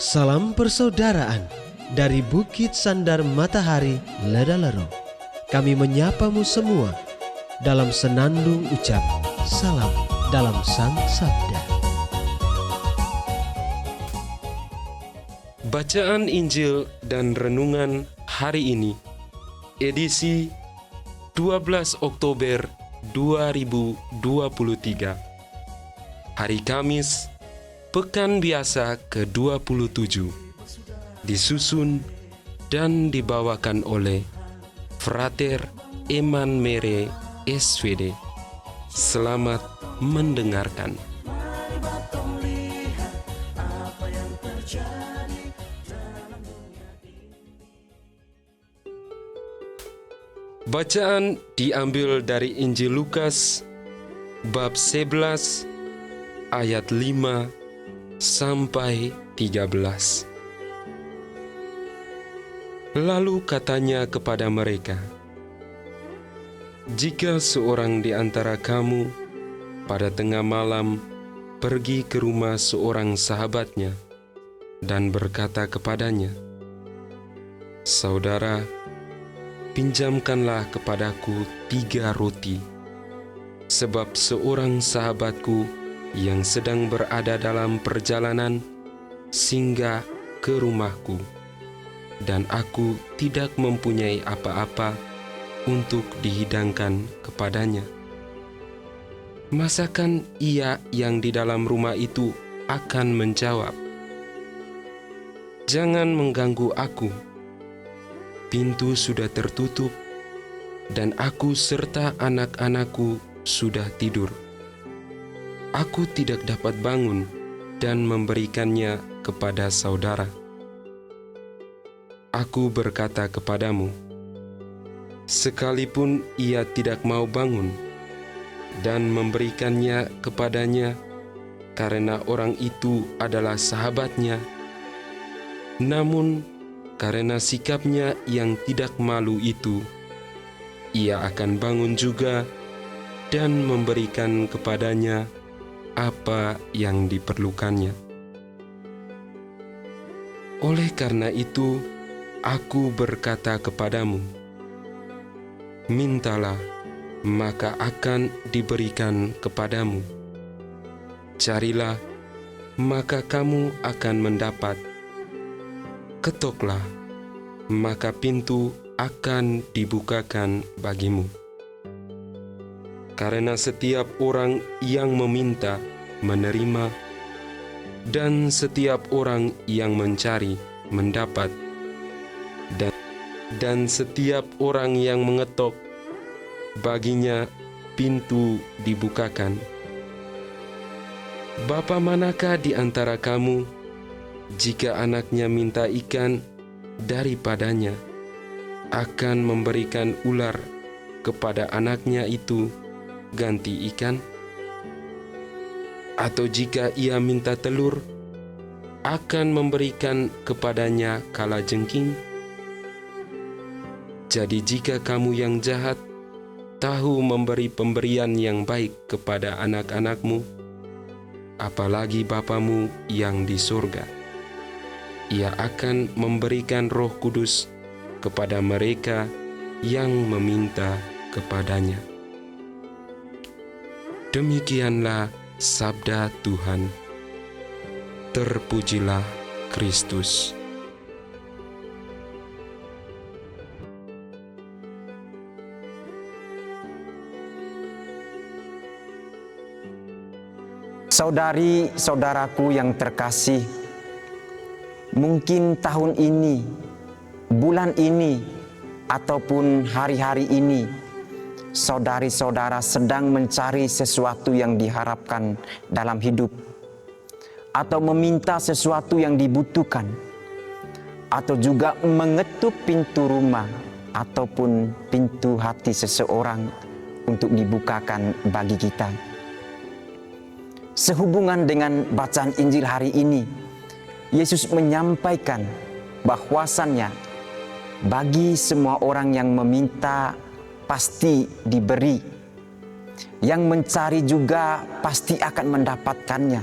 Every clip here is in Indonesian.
Salam persaudaraan dari Bukit Sandar Matahari Ledalero. Kami menyapamu semua dalam senandung ucap salam dalam Sang Sabda. Bacaan Injil dan Renungan hari ini, edisi 12 Oktober 2023, hari Kamis, Pekan Biasa ke-27, disusun dan dibawakan oleh Frater Eman Mere SVD. Selamat mendengarkan. Bacaan diambil dari Injil Lukas bab 11 ayat 5 sampai 13. Lalu katanya kepada mereka, "Jika seorang di antara kamu pada tengah malam pergi ke rumah seorang sahabatnya dan berkata kepadanya, 'Saudara, pinjamkanlah kepadaku 3 roti, sebab seorang sahabatku yang sedang berada dalam perjalanan singgah ke rumahku, dan aku tidak mempunyai apa-apa untuk dihidangkan kepadanya.' Masakan ia yang di dalam rumah itu akan menjawab, 'Jangan mengganggu aku. Pintu sudah tertutup, dan aku serta anak-anakku sudah tidur. Aku tidak dapat bangun dan memberikannya kepada saudara.' Aku berkata kepadamu, sekalipun ia tidak mau bangun dan memberikannya kepadanya karena orang itu adalah sahabatnya, namun karena sikapnya yang tidak malu itu, ia akan bangun juga dan memberikan kepadanya apa yang diperlukannya. Oleh karena itu, aku berkata kepadamu, mintalah, maka akan diberikan kepadamu. Carilah, maka kamu akan mendapat. Ketoklah, maka pintu akan dibukakan bagimu. Karena setiap orang yang meminta, menerima, dan setiap orang yang mencari, mendapat, dan setiap orang yang mengetok, baginya pintu dibukakan. Bapa manakah di antara kamu, jika anaknya minta ikan daripadanya, akan memberikan ular kepada anaknya itu ganti ikan? Atau jika ia minta telur, akan memberikan kepadanya kalajengking? Jadi jika kamu yang jahat tahu memberi pemberian yang baik kepada anak-anakmu, apalagi Bapamu yang di surga, ia akan memberikan Roh Kudus kepada mereka yang meminta kepadanya." Demikianlah sabda Tuhan. Terpujilah Kristus. Saudari-saudaraku yang terkasih, mungkin tahun ini, bulan ini, ataupun hari-hari ini, saudari-saudara sedang mencari sesuatu yang diharapkan dalam hidup, atau meminta sesuatu yang dibutuhkan, atau juga mengetuk pintu rumah ataupun pintu hati seseorang untuk dibukakan bagi kita. Sehubungan dengan bacaan Injil hari ini, Yesus menyampaikan bahwasannya bagi semua orang yang meminta pasti diberi, yang mencari juga pasti akan mendapatkannya,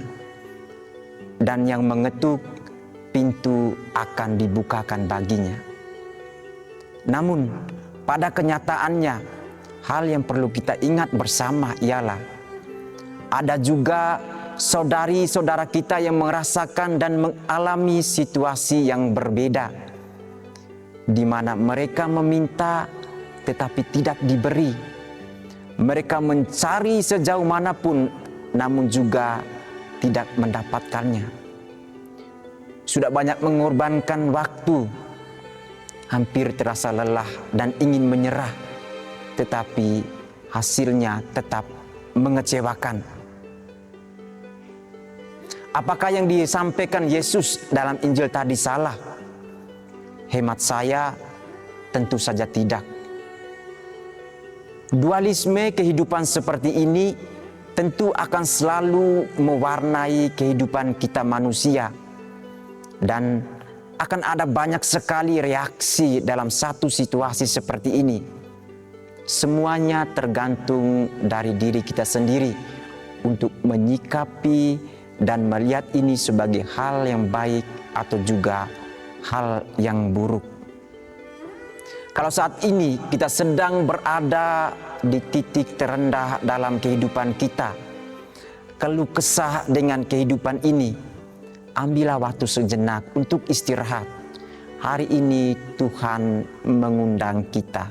dan yang mengetuk pintu akan dibukakan baginya. Namun, pada kenyataannya, hal yang perlu kita ingat bersama ialah ada juga saudari-saudara kita yang merasakan dan mengalami situasi yang berbeda, di mana mereka meminta tetapi tidak diberi. Mereka mencari sejauh manapun, namun juga tidak mendapatkannya. Sudah banyak mengorbankan waktu, hampir terasa lelah dan ingin menyerah, tetapi hasilnya tetap mengecewakan. Apakah yang disampaikan Yesus dalam Injil tadi salah? Hemat saya, tentu saja tidak. Dualisme kehidupan seperti ini tentu akan selalu mewarnai kehidupan kita manusia, dan akan ada banyak sekali reaksi dalam satu situasi seperti ini. Semuanya tergantung dari diri kita sendiri untuk menyikapi dan melihat ini sebagai hal yang baik atau juga hal yang buruk. Kalau saat ini kita sedang berada di titik terendah dalam kehidupan kita, keluh kesah dengan kehidupan ini, ambillah waktu sejenak untuk istirahat. Hari ini Tuhan mengundang kita.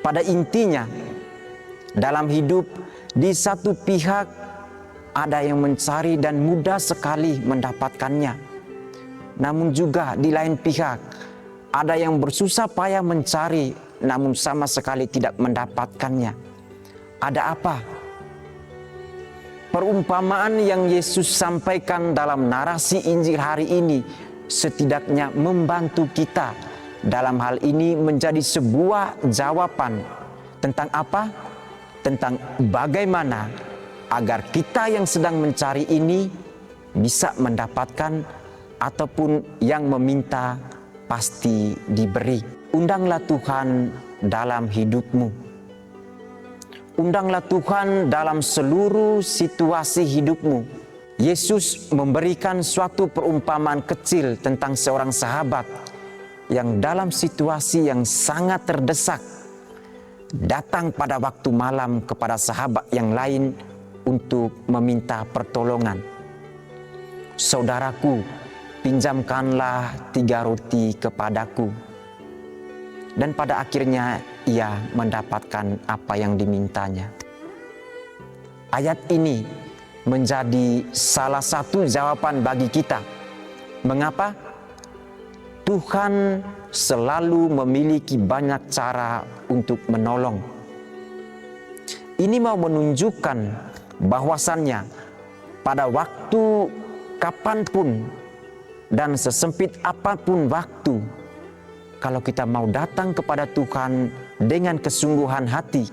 Pada intinya, dalam hidup di satu pihak ada yang mencari dan mudah sekali mendapatkannya. Namun juga di lain pihak ada yang bersusah payah mencari namun sama sekali tidak mendapatkannya. Ada apa? Perumpamaan yang Yesus sampaikan dalam narasi Injil hari ini setidaknya membantu kita dalam hal ini menjadi sebuah jawaban tentang apa? Tentang bagaimana agar kita yang sedang mencari ini bisa mendapatkan, ataupun yang meminta pasti diberi. Undanglah Tuhan dalam hidupmu. Undanglah Tuhan dalam seluruh situasi hidupmu. Yesus memberikan suatu perumpamaan kecil tentang seorang sahabat yang dalam situasi yang sangat terdesak datang pada waktu malam kepada sahabat yang lain untuk meminta pertolongan. Saudaraku, pinjamkanlah 3 roti kepadaku. Dan pada akhirnya ia mendapatkan apa yang dimintanya. Ayat ini menjadi salah satu jawaban bagi kita. Mengapa? Tuhan selalu memiliki banyak cara untuk menolong. Ini mau menunjukkan bahwasannya pada waktu kapanpun dan sesempit apapun waktu, kalau kita mau datang kepada Tuhan dengan kesungguhan hati,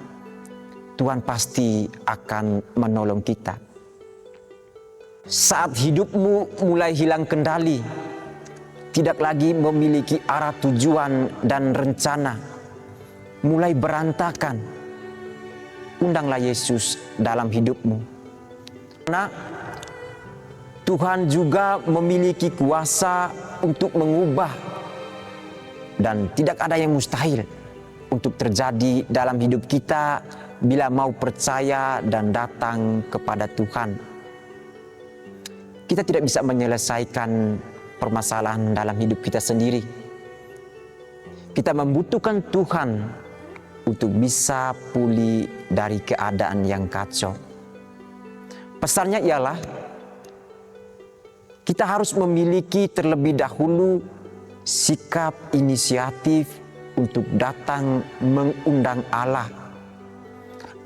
Tuhan pasti akan menolong kita. Saat hidupmu mulai hilang kendali, tidak lagi memiliki arah tujuan dan rencana, mulai berantakan, undanglah Yesus dalam hidupmu. Karena Tuhan juga memiliki kuasa untuk mengubah, dan tidak ada yang mustahil untuk terjadi dalam hidup kita bila mau percaya dan datang kepada Tuhan. Kita tidak bisa menyelesaikan permasalahan dalam hidup kita sendiri. Kita membutuhkan Tuhan untuk bisa pulih dari keadaan yang kacau. Pesannya ialah kita harus memiliki terlebih dahulu sikap inisiatif untuk datang mengundang Allah.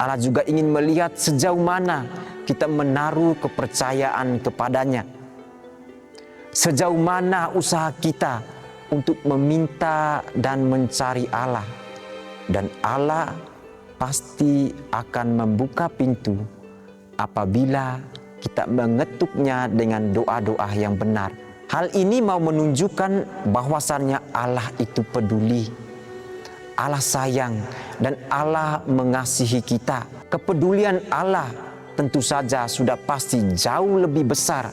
Allah juga ingin melihat sejauh mana kita menaruh kepercayaan kepadanya. Sejauh mana usaha kita untuk meminta dan mencari Allah. Dan Allah pasti akan membuka pintu apabila kita mengetuknya dengan doa-doa yang benar. Hal ini mau menunjukkan bahwasannya Allah itu peduli, Allah sayang, dan Allah mengasihi kita. Kepedulian Allah tentu saja sudah pasti jauh lebih besar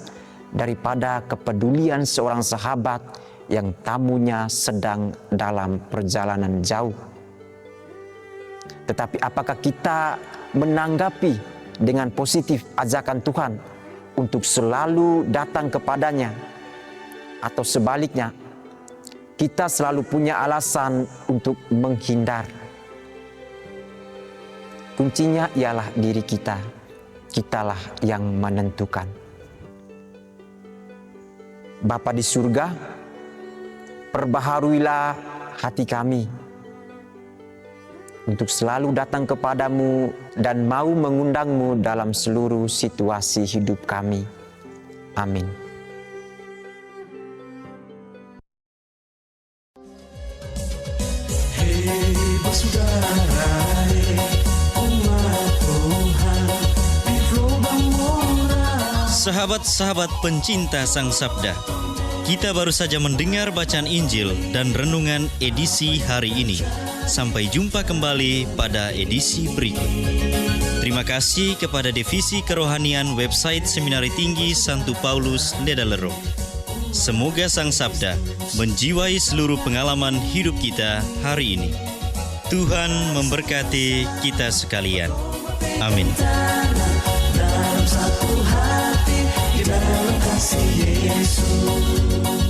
daripada kepedulian seorang sahabat yang tamunya sedang dalam perjalanan jauh. Tetapi apakah kita menanggapi dengan positif ajakan Tuhan untuk selalu datang kepadanya, atau sebaliknya kita selalu punya alasan untuk menghindar? Kuncinya ialah diri kita. Kitalah yang menentukan. Bapa di surga, perbaharuilah hati kami untuk selalu datang kepadamu dan mau mengundangmu dalam seluruh situasi hidup kami. Amin. Sahabat-sahabat pencinta Sang Sabda, kita baru saja mendengar bacaan Injil dan renungan edisi hari ini. Sampai jumpa kembali pada edisi berikut. Terima kasih kepada Divisi Kerohanian website Seminari Tinggi Santo Paulus Ledalero. Semoga Sang Sabda menjiwai seluruh pengalaman hidup kita hari ini. Tuhan memberkati kita sekalian. Amin. Dalam satu hati, di dalam kasih Yesus.